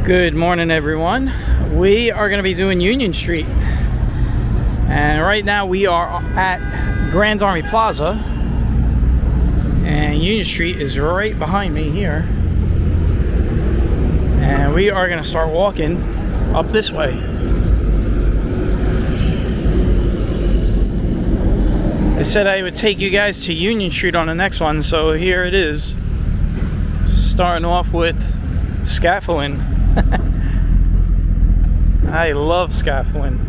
Good morning, everyone. We are going to be doing Union Street, and right now we are at Grand Army Plaza, and Union Street is right behind me here, and we are going to start walking up this way. I said I would take you guys to Union Street on the next one, so here it is. Starting off with scaffolding. I love scaffolding.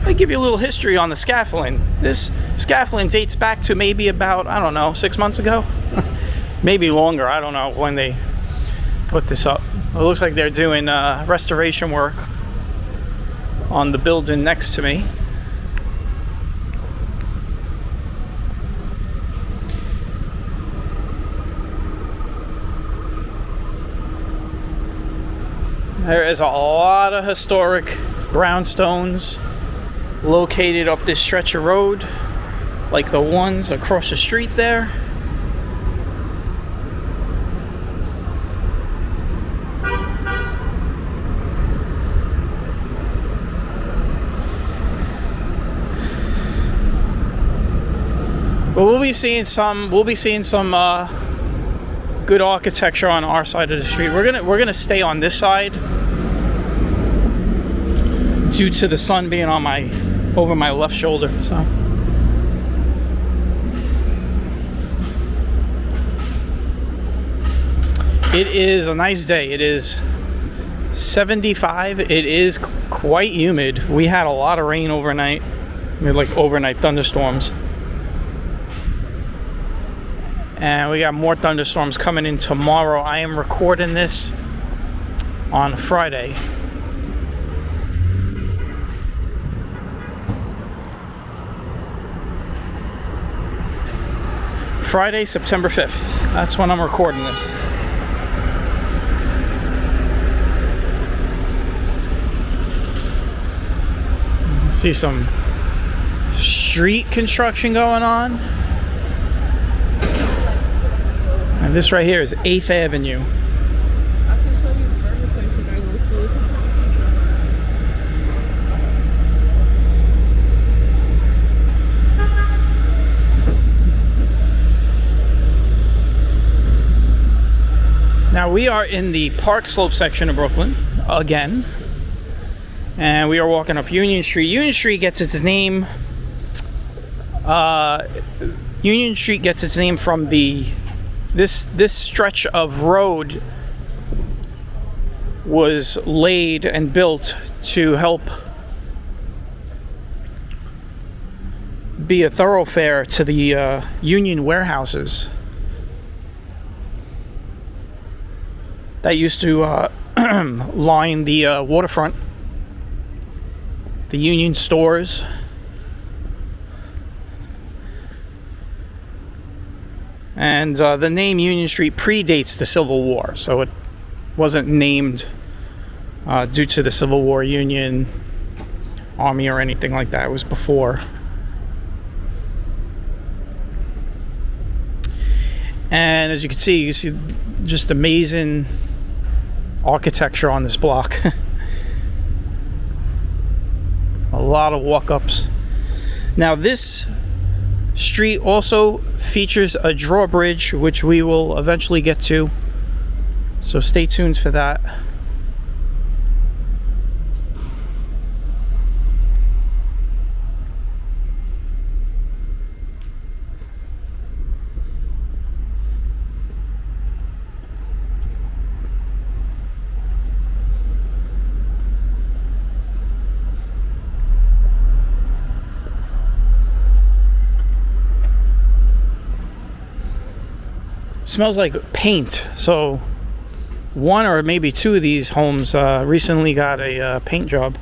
I'll give you a little history on the scaffolding. This scaffolding dates back to maybe about, I don't know, 6 months ago? Maybe longer, I don't know when they put this up. It looks like they're doing restoration work on the building next to me. There is a lot of historic brownstones located up this stretch of road, like the ones across the street there. But we'll be seeing some good architecture on our side of the street. We're gonna stay on this side due to the sun being on over my left shoulder. So it is a nice day. It is 75. It is quite humid. We had a lot of rain overnight. We had like overnight thunderstorms. And we got more thunderstorms coming in tomorrow. I am recording this on Friday. Friday, September 5th. That's when I'm recording this. See some street construction going on. And this right here is 8th Avenue. I can show you the burger place you guys will see. Now we are in the Park Slope section of Brooklyn again, and we are walking up Union Street. Union Street gets its name. Union Street gets its name from this stretch of road was laid and built to help be a thoroughfare to the Union warehouses that used to line the waterfront, the Union stores. And the name Union Street predates the Civil War, so it wasn't named due to the Civil War, Union Army, or anything like that. It was before. And as you can see just amazing architecture on this block. A lot of walk-ups. Now this street also features a drawbridge, which we will eventually get to, so stay tuned for that. Smells like paint. So one or maybe two of these homes recently got a paint job.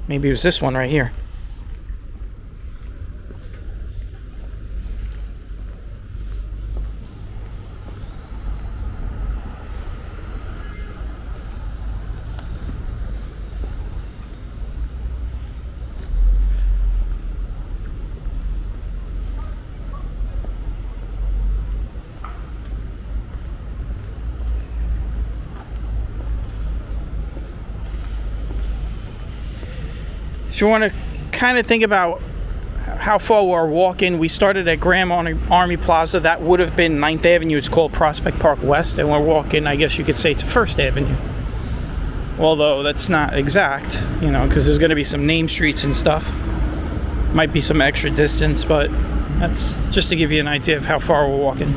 Maybe it was this one right here. you want to kind of think about how far we're walking, we started at Grand Army Plaza. That would have been 9th Avenue. It's called Prospect Park West, and we're walking, I guess you could say, to 1st Avenue. Although that's not exact, you know, because there's going to be some name streets and stuff. Might be some extra distance, but that's just to give you an idea of how far we're walking.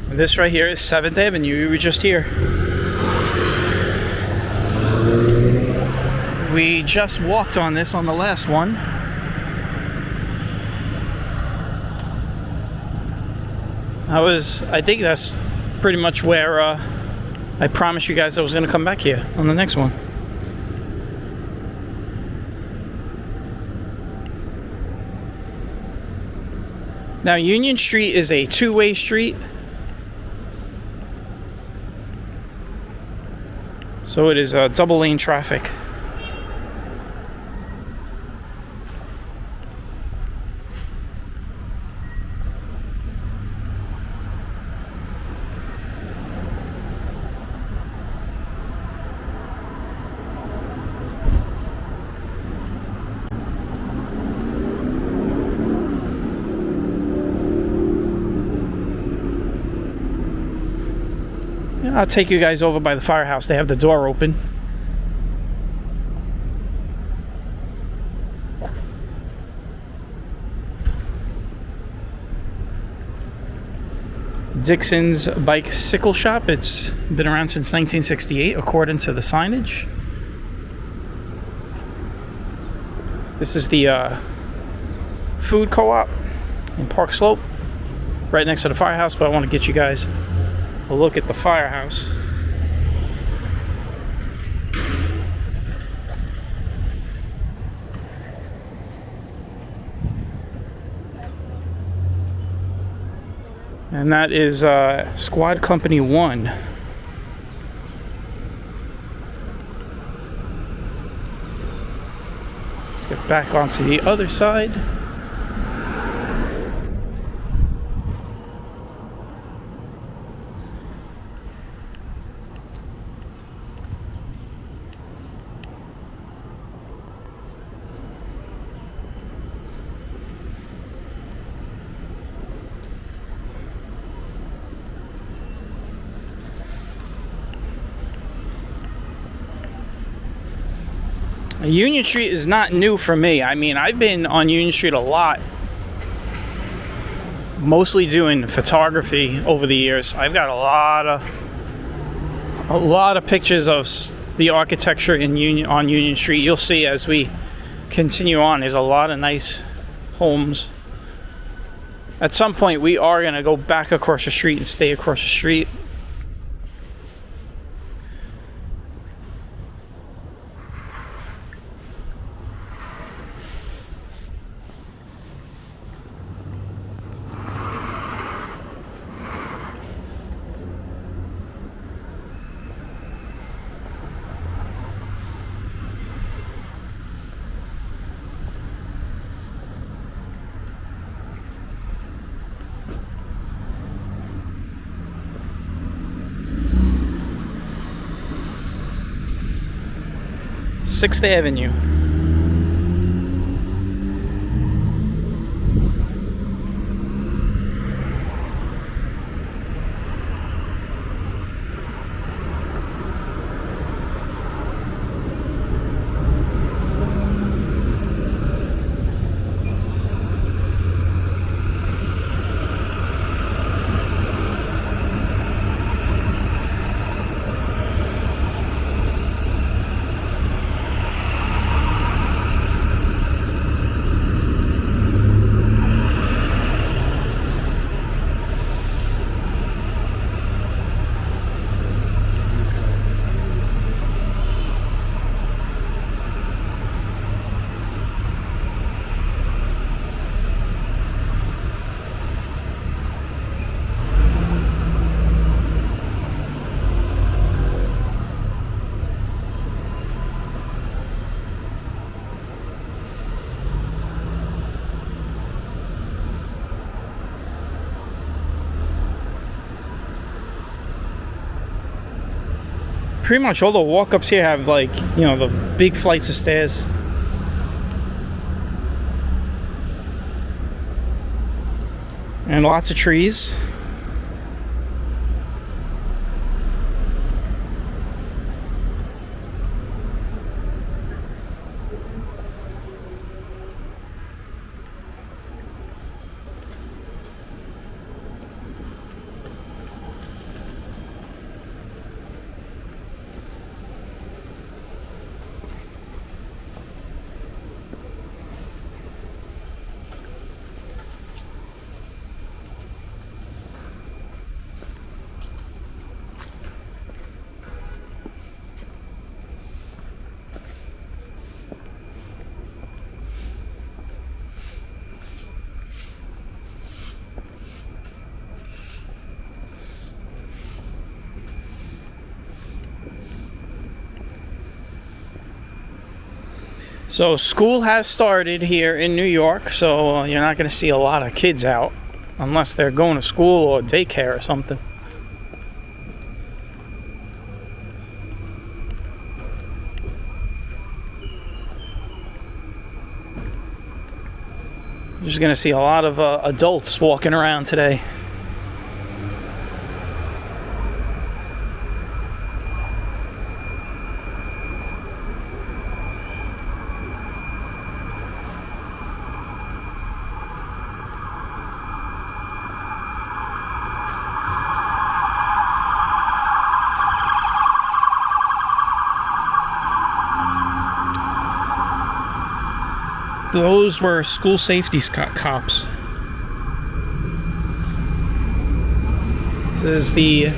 This right here is 7th Avenue. We were just here. We just walked on this on the last one. I think that's pretty much where I promised you guys I was going to come back here on the next one. Now, Union Street is a two-way street. So it is double lane traffic. I'll take you guys over by the firehouse. They have the door open. Dixon's Bicycle Shop. It's been around since 1968, according to the signage. This is the food co-op in Park Slope, right next to the firehouse, but I want to get you guys a look at the firehouse. And that is Squad Company 1. Let's get back onto the other side. Union Street is not new for me. I mean, I've been on Union Street a lot, mostly doing photography over the years. I've got a lot of pictures of the architecture on Union Street. You'll see as we continue on, there's a lot of nice homes. At some point, we are going to go back across the street and stay across the street. Sixth Avenue. pretty much all the walk-ups here have, like, you know, the big flights of stairs. And lots of trees. So school has started here in New York, so you're not going to see a lot of kids out unless they're going to school or daycare or something. You're just going to see a lot of adults walking around today. Those were school safety cops. This is the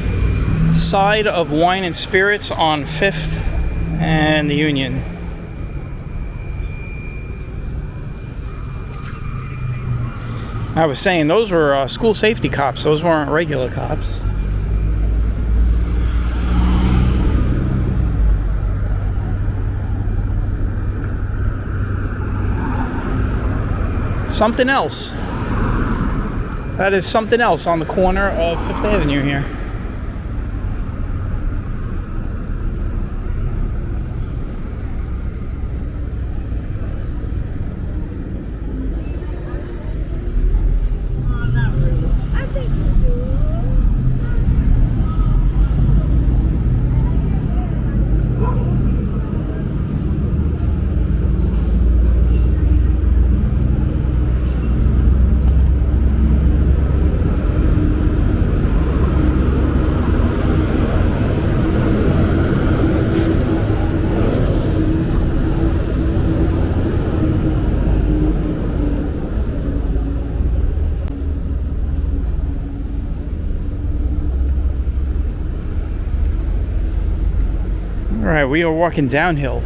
side of Wine and Spirits on 5th and the Union. I was saying those were school safety cops. Those weren't regular cops. Something else. That is something else on the corner of 5th Avenue here. Alright, we are walking downhill.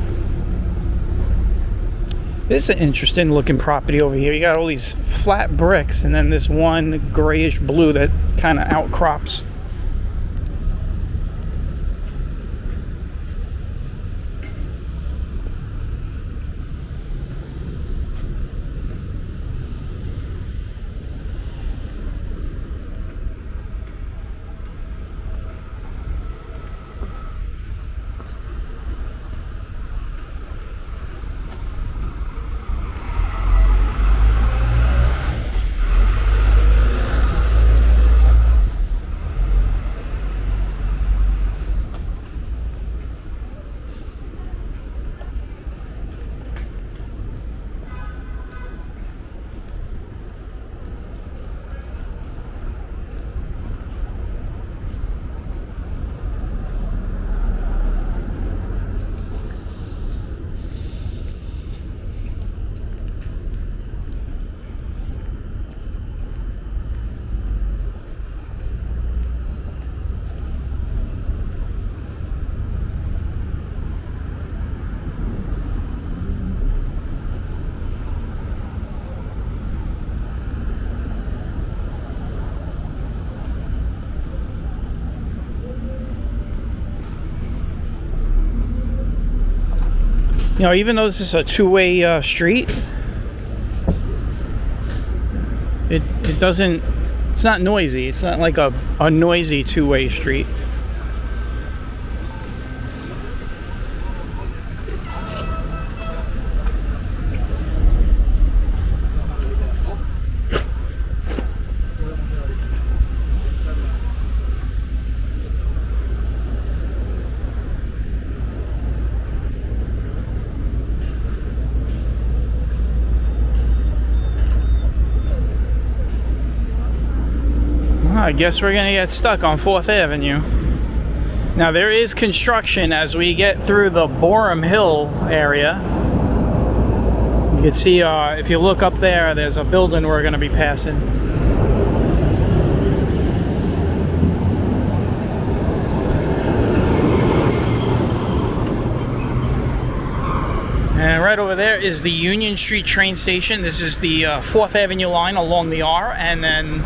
This is an interesting looking property over here. You got all these flat bricks and then this one grayish blue that kind of outcrops. You know, even though this is a two-way street, it doesn't, it's not noisy. It's not like a noisy two-way street. I guess we're gonna get stuck on 4th Avenue. Now there is construction as we get through the Borum Hill area. You can see if you look up there, there's a building we're gonna be passing. And right over there is the Union Street train station. This is the 4th Avenue line along the R, and then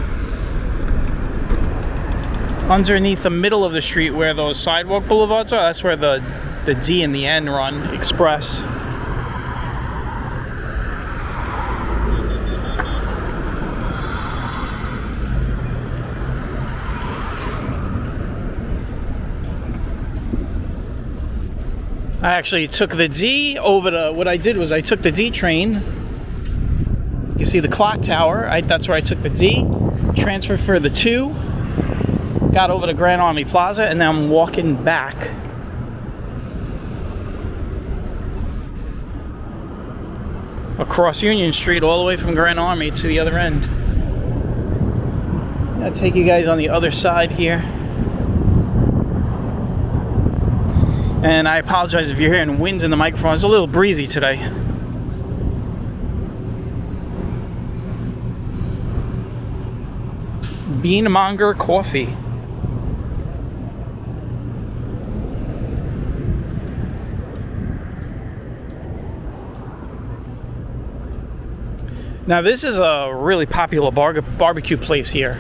underneath the middle of the street where those sidewalk boulevards are, that's where the D and the N run express. I actually took the D over to, what I did was I took the D train. You can see the clock tower. That's where I took the D, transferred for the 2, got over to Grand Army Plaza, and now I'm walking back. Across Union Street all the way from Grand Army to the other end. I'll take you guys on the other side here. And I apologize if you're hearing winds in the microphone. It's a little breezy today. Beanmonger Coffee. Now this is a really popular barbecue place here.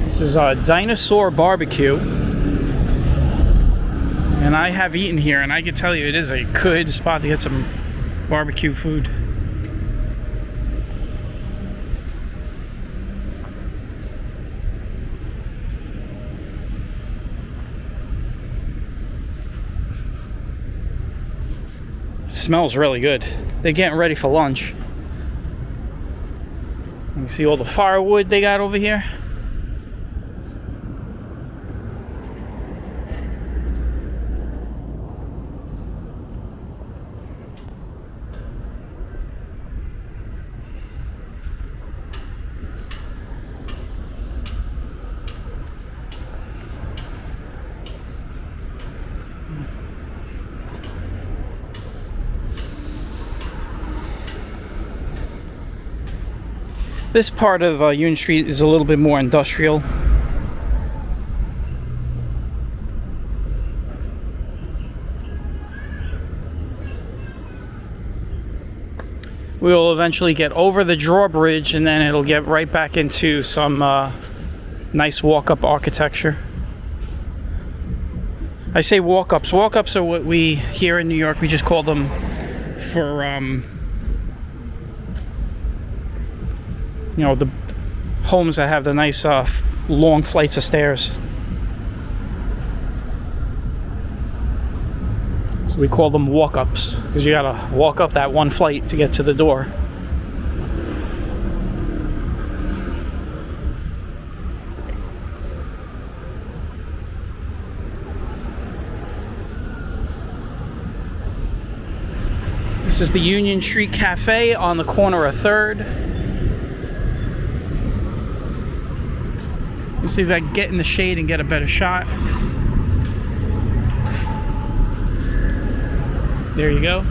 This is Dinosaur BBQ, and I have eaten here, and I can tell you it is a good spot to get some barbecue food. It smells really good. They're getting ready for lunch. You can see all the firewood they got over here. This part of Union Street is a little bit more industrial. We will eventually get over the drawbridge, and then it'll get right back into some nice walk-up architecture. I say walk-ups. Walk-ups are what we here in New York, we just call them for you know, the homes that have the nice long flights of stairs. So we call them walk-ups because you gotta walk up that one flight to get to the door. This is the Union Street Cafe on the corner of 3rd. Let's see if I can get in the shade and get a better shot. There you go.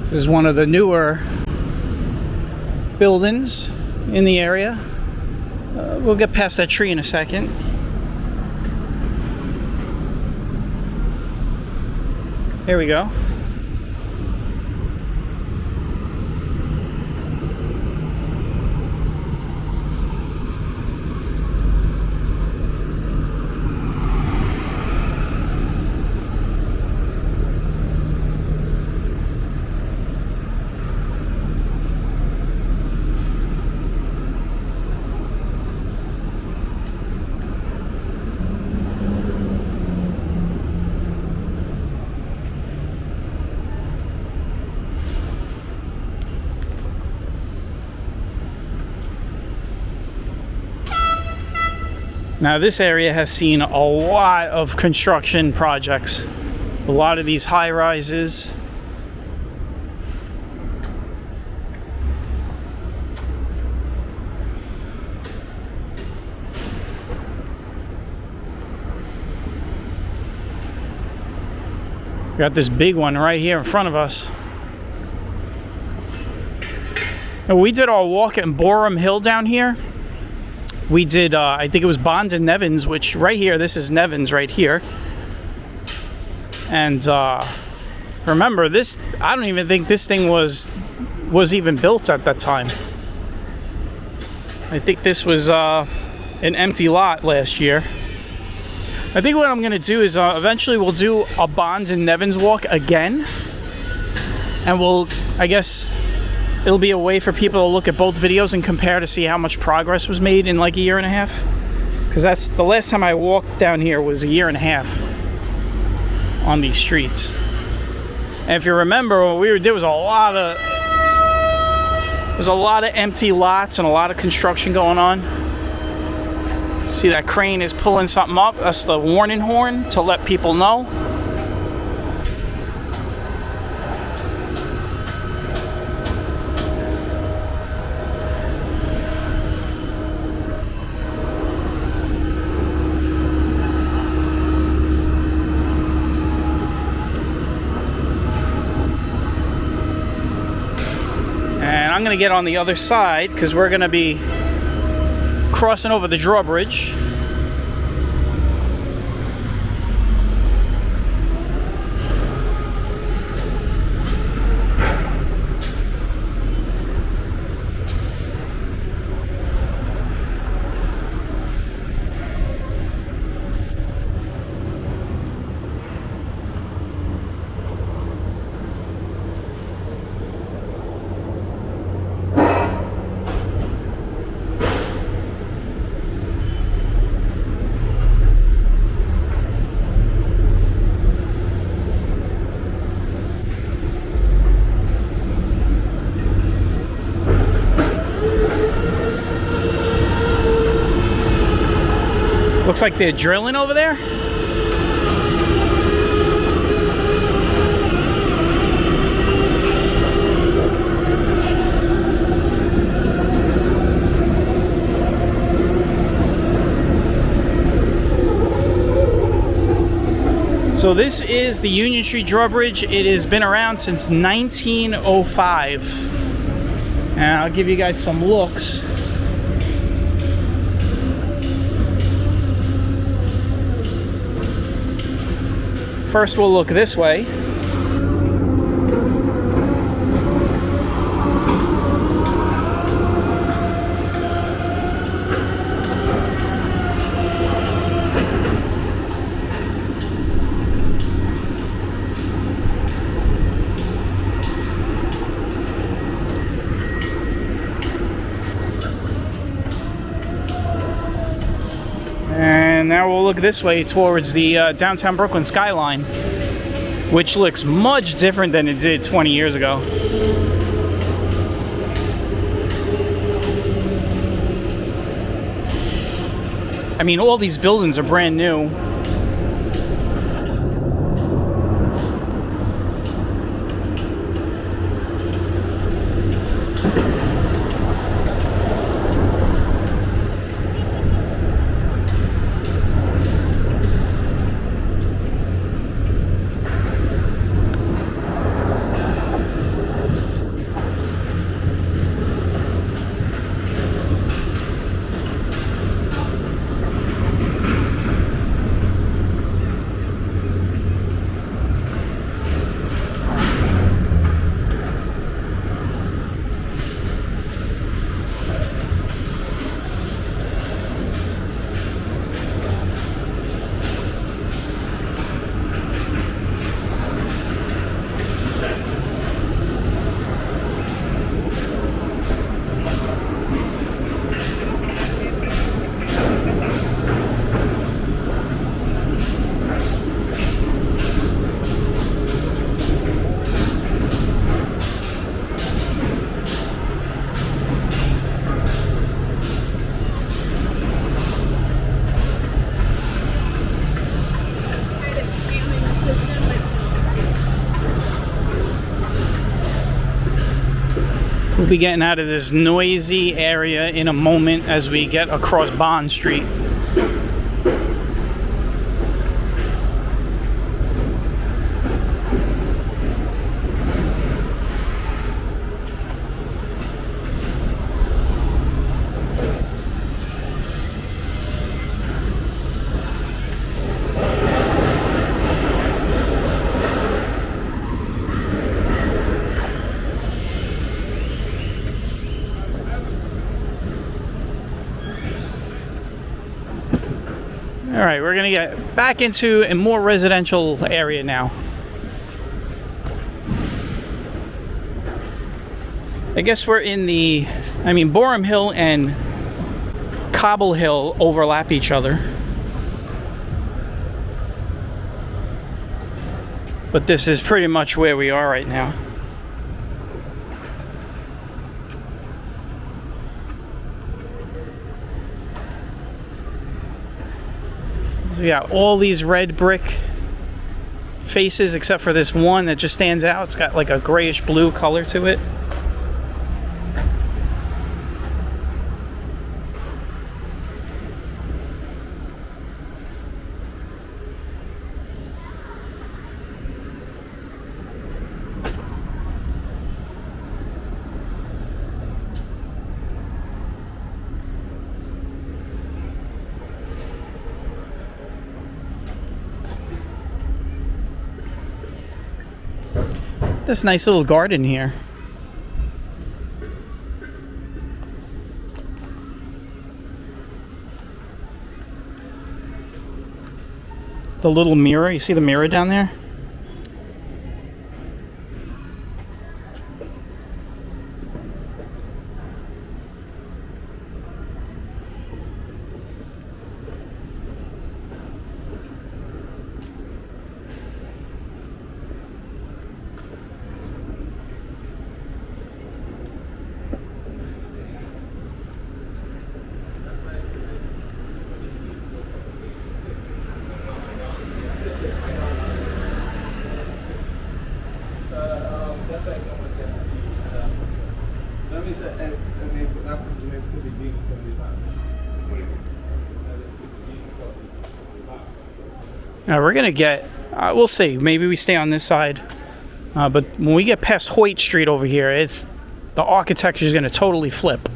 This is one of the newer buildings in the area. We'll get past that tree in a second. There we go. Now this area has seen a lot of construction projects. A lot of these high rises. We got this big one right here in front of us. And we did our walk at Borum Hill down here. We did, I think it was Bonds and Nevins, which right here, this is Nevins right here. And remember, this, I don't even think this thing was even built at that time. I think this was an empty lot last year. I think what I'm going to do is eventually we'll do a Bonds and Nevins walk again. And we'll, I guess, it'll be a way for people to look at both videos and compare to see how much progress was made in like a year and a half. Because that's the last time I walked down here was a year and a half on these streets. And if you remember, what we were, there was a lot of empty lots and a lot of construction going on. See that crane is pulling something up. That's the warning horn to let people know. And I'm going to get on the other side because we're going to be crossing over the drawbridge. Looks like they're drilling over there. So this is the Union Street Drawbridge. It has been around since 1905. And I'll give you guys some looks. First, we'll look this way. And now we'll look this way towards the downtown Brooklyn skyline, which looks much different than it did 20 years ago. I mean, all these buildings are brand new. We'll be getting out of this noisy area in a moment as we get across Bond Street. All right, we're gonna get back into a more residential area now. I guess we're in the, Borum Hill and Cobble Hill overlap each other. But this is pretty much where we are right now. So we got all these red brick faces except for this one that just stands out. It's got like a grayish blue color to it. This nice little garden here. The little mirror, you see the mirror down there? Now we're gonna get, we'll see, maybe we stay on this side, but when we get past Hoyt Street over here, the architecture is gonna totally flip.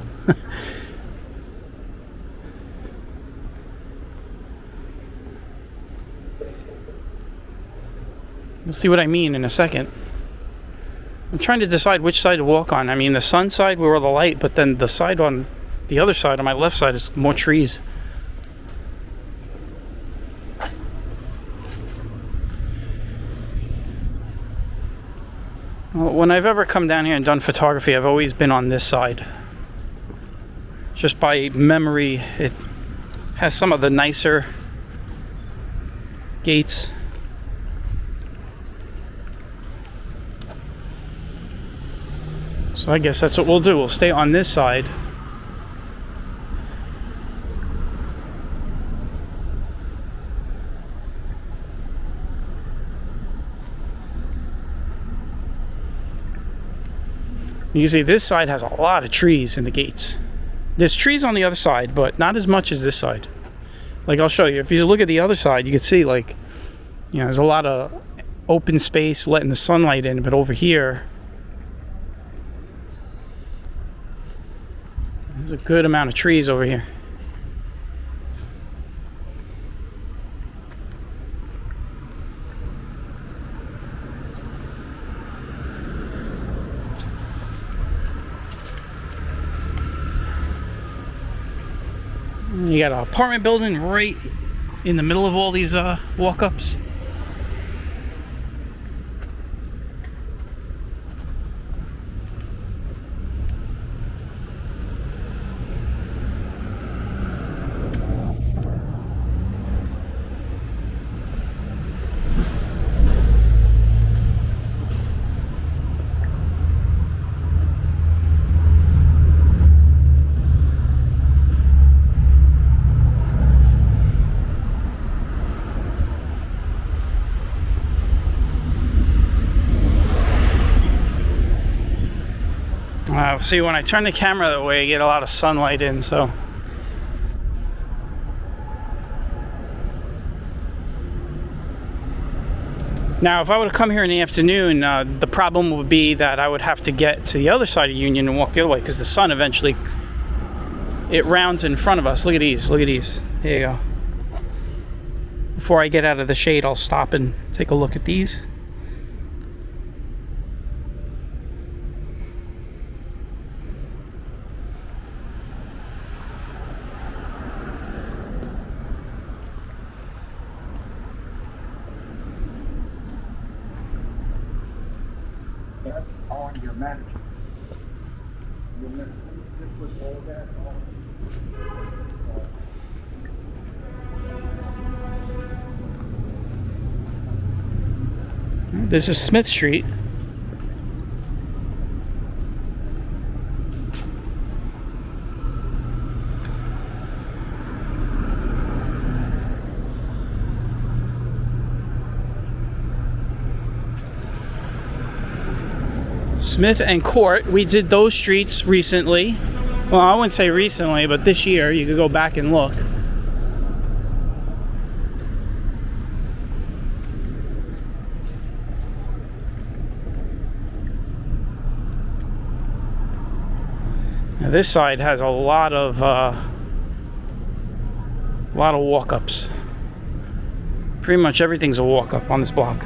You'll see what I mean in a second. I'm trying to decide which side to walk on. The sun side where the light, but then the side on the other side, on my left side, is more trees. Well, when I've ever come down here and done photography, I've always been on this side. Just by memory, it has some of the nicer gates. So I guess that's what we'll do. We'll stay on this side. You can see this side has a lot of trees in the gates. There's trees on the other side, but not as much as this side. Like, I'll show you. If you look at the other side, you can see, like, there's a lot of open space letting the sunlight in, but over here, there's a good amount of trees over here. You got an apartment building right in the middle of all these walk-ups. Now, see, when I turn the camera that way, I get a lot of sunlight in, so. Now, if I were to come here in the afternoon, the problem would be that I would have to get to the other side of Union and walk the other way, because the sun eventually, it rounds in front of us. Look at these, look at these. There you go. Before I get out of the shade, I'll stop and take a look at these. That's on your management. Your management, just with all that on. This is Smith Street. Smith and Court, we did those streets recently. Well, I wouldn't say recently, but this year. You could go back and look. Now this side has a lot of walk-ups. Pretty much everything's a walk-up on this block.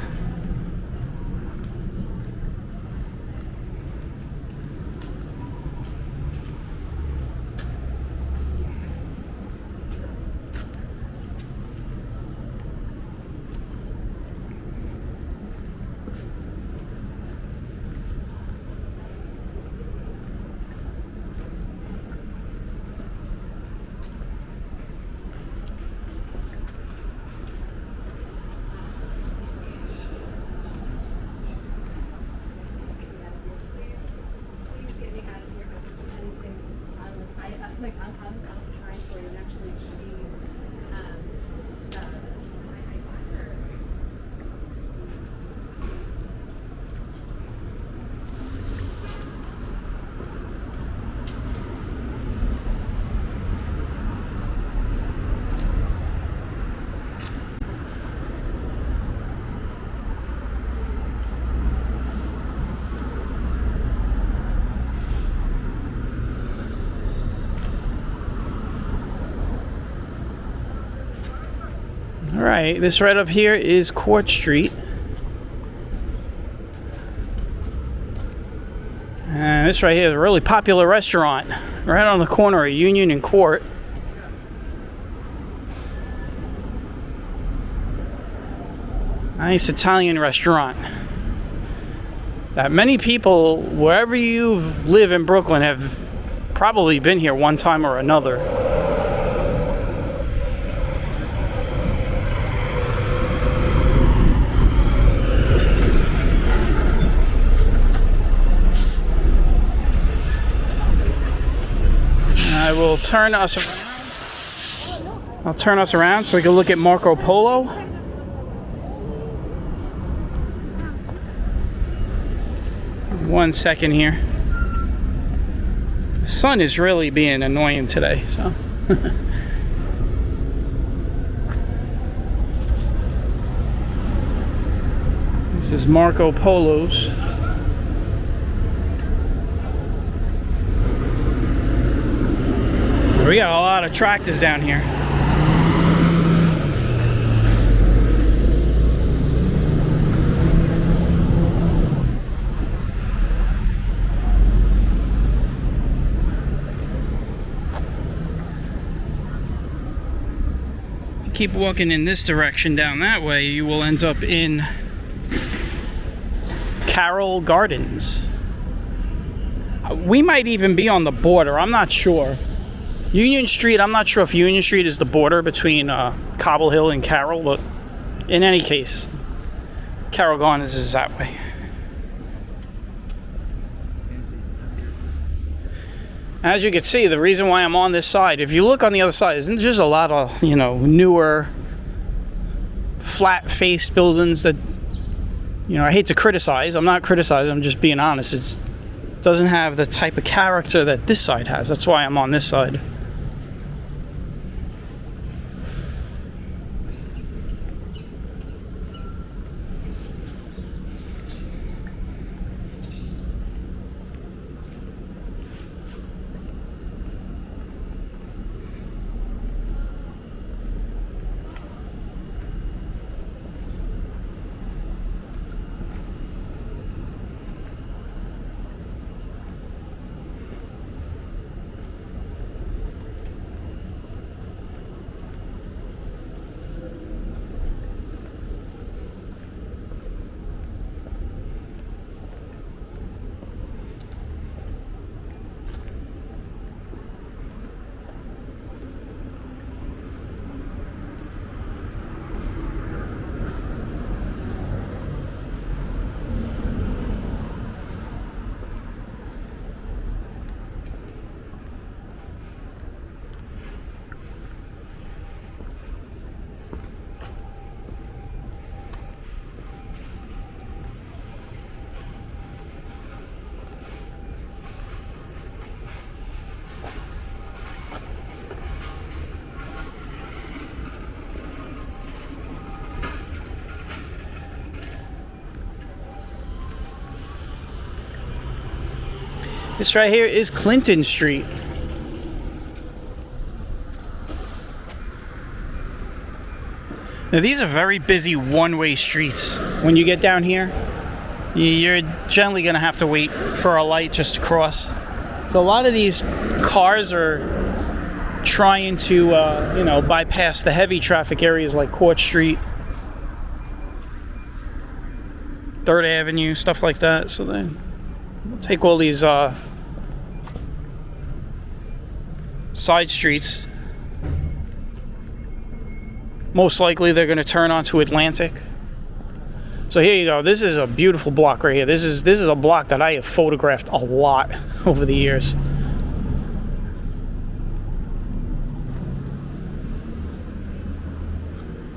Alright, this right up here is Court Street. And this right here is a really popular restaurant right on the corner of Union and Court. Nice Italian restaurant that many people, wherever you live in Brooklyn, have probably been here one time or another. I will turn us around. I'll turn us around so we can look at Marco Polo. One second here. The sun is really being annoying today, so. This is Marco Polo's. We got a lot of tractors down here. If you keep walking in this direction down that way, you will end up in Carroll Gardens. We might even be on the border, I'm not sure. Union Street, I'm not sure if Union Street is the border between Cobble Hill and Carroll, but in any case, Carroll Gardens is that way. As you can see, the reason why I'm on this side, if you look on the other side, isn't there just a lot of, newer, flat-faced buildings that, I hate to criticize. I'm not criticizing, I'm just being honest. doesn't have the type of character that this side has. That's why I'm on this side. This right here is Clinton Street. Now these are very busy one-way streets. When you get down here, you're generally going to have to wait for a light just to cross. So a lot of these cars are trying to, bypass the heavy traffic areas like Court Street, 3rd Avenue, stuff like that. So then we'll take all these side streets. Most likely they're going to turn onto Atlantic. So here you go. This is a beautiful block right here. This is a block that I have photographed a lot over the years.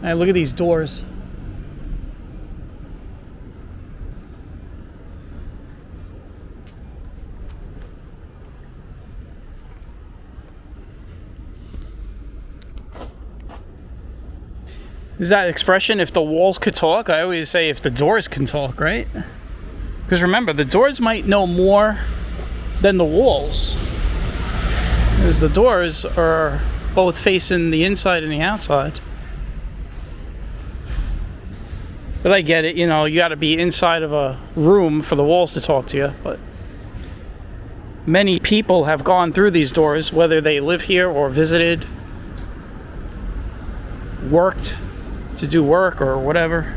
And look at these doors. Is that expression, if the walls could talk? I always say if the doors can talk, right? Because remember, the doors might know more than the walls. Because the doors are both facing the inside and the outside. But I get it, you got to be inside of a room for the walls to talk to you. But many people have gone through these doors, whether they live here or visited, worked to do work or whatever.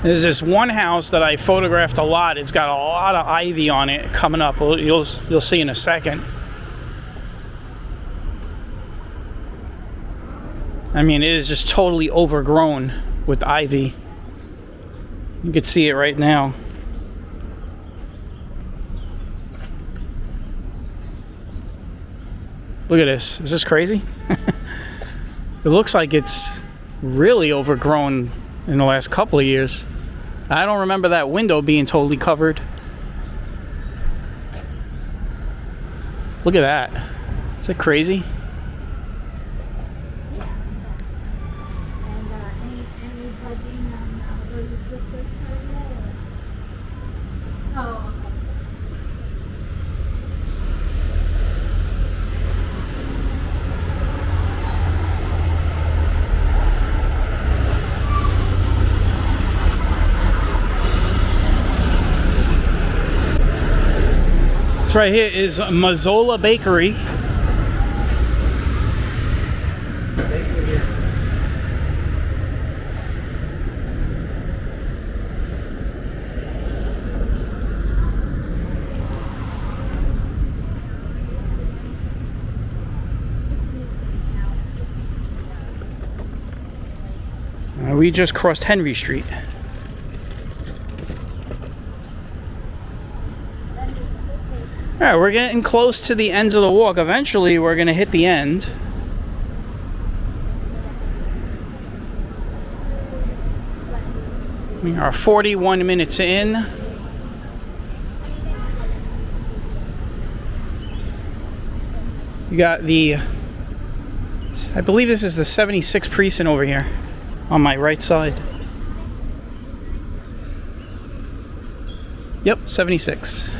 There's this one house that I photographed a lot. It's got a lot of ivy on it coming up. You'll see in a second. I mean, it is just totally overgrown with ivy. You can see it right now. Look at this. Is this crazy? It looks like it's really overgrown in the last couple of years. I don't remember that window being totally covered. Look at that. Is that crazy? Right here is Mazzola Bakery. We just crossed Henry Street. All right, we're getting close to the end of the walk. Eventually, we're going to hit the end. We are 41 minutes in. You got the, I believe this is the 76 precinct over here on my right side. Yep, 76.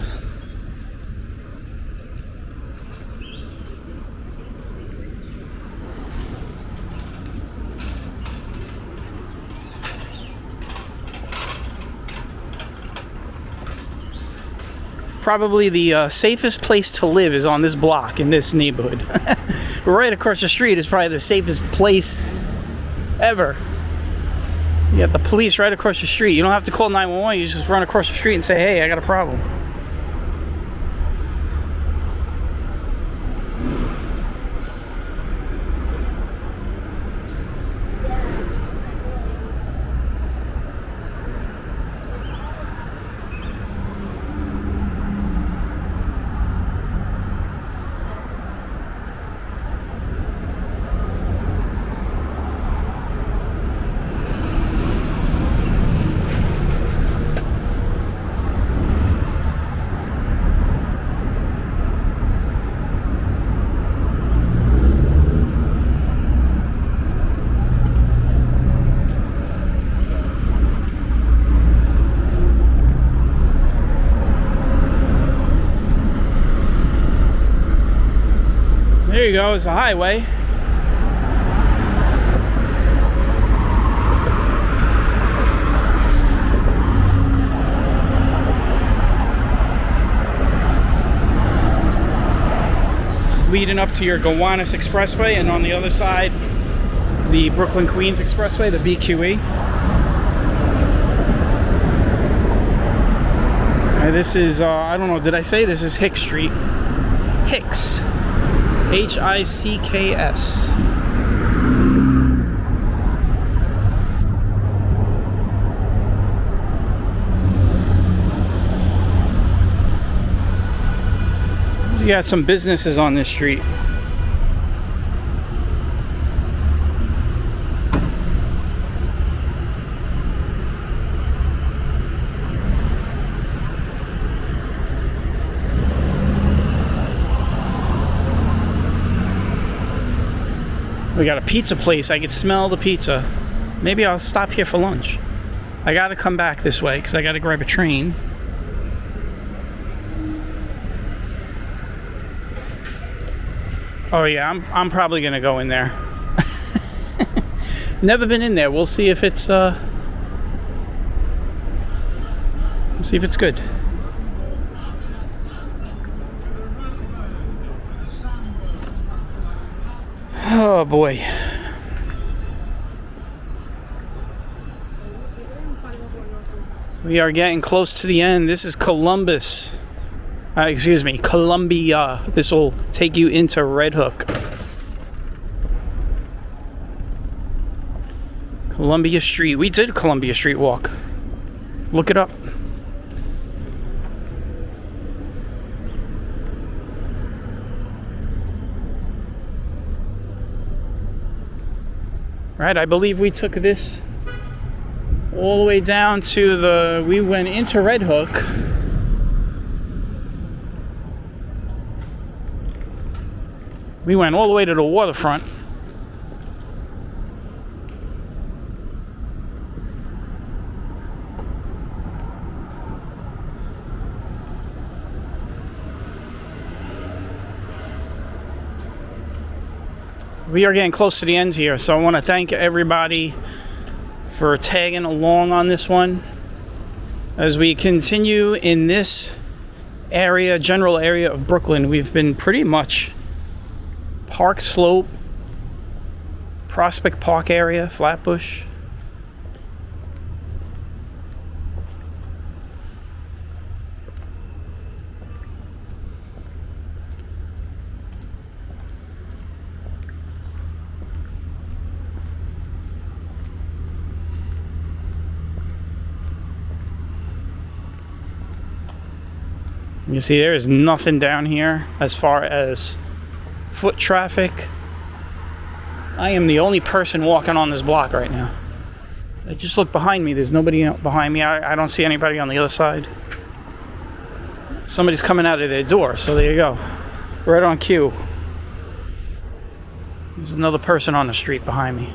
Probably the safest place to live is on this block in this neighborhood. Right across the street is probably the safest place ever. You got the police right across the street. You don't have to call 911. You just run across the street and say, hey, I got a problem. There you go, it's a highway. Leading up to your Gowanus Expressway, and on the other side, the Brooklyn Queens Expressway, the BQE. And this is, I don't know, did I say this is Hicks Street? Hicks. Hicks. You got some businesses on this street. We got a pizza place. I could smell the pizza. Maybe I'll stop here for lunch. I gotta come back this way because I gotta grab a train. Oh yeah, I'm probably gonna go in there. Never been in there. We'll see if it's good. Oh boy. We are getting close to the end. This is Columbus. Columbia. This will take you into Red Hook. Columbia Street. We did Columbia Street walk. Look it up. Right, I believe we took this all the way down to we went into Red Hook. We went all the way to the waterfront. We are getting close to the end here, so I want to thank everybody for tagging along on this one. As we continue in this area, general area of Brooklyn, we've been pretty much Park Slope, Prospect Park area, Flatbush. You see, there is nothing down here as far as foot traffic. I am the only person walking on this block right now. I just look behind me. There's nobody out behind me. I don't see anybody on the other side. Somebody's coming out of their door, so there you go. Right on cue. There's another person on the street behind me.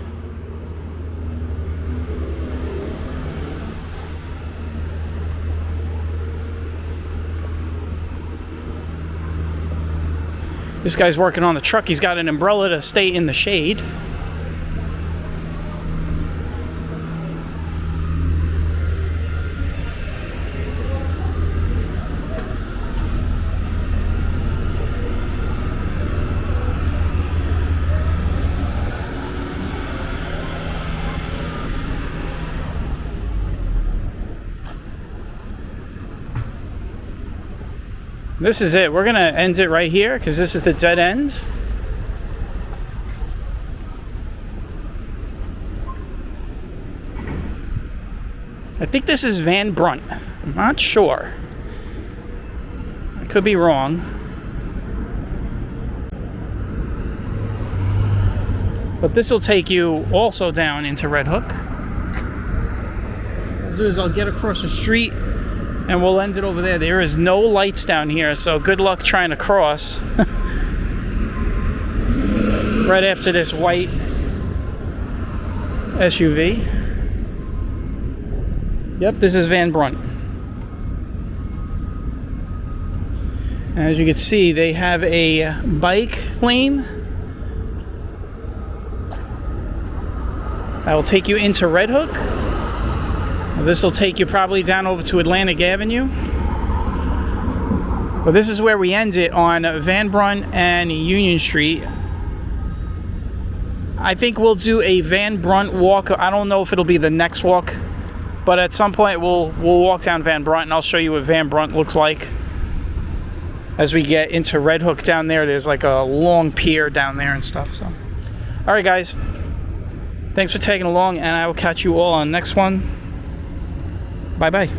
This guy's working on the truck. He's got an umbrella to stay in the shade. This is it. We're going to end it right here because this is the dead end. I think this is Van Brunt. I'm not sure. I could be wrong. But this will take you also down into Red Hook. What I'll do is I'll get across the street and we'll end it over there. There is no lights down here, so good luck trying to cross. Right after this white SUV. Yep, this is Van Brunt. As you can see, they have a bike lane that will take you into Red Hook. This will take you probably down over to Atlantic Avenue. But this is where we end it on Van Brunt and Union Street. I think we'll do a Van Brunt walk. I don't know if it'll be the next walk, but at some point we'll walk down Van Brunt and I'll show you what Van Brunt looks like. As we get into Red Hook down there, there's like a long pier down there and stuff. So, all right, guys. Thanks for tagging along, and I will catch you all on the next one. Bye-bye.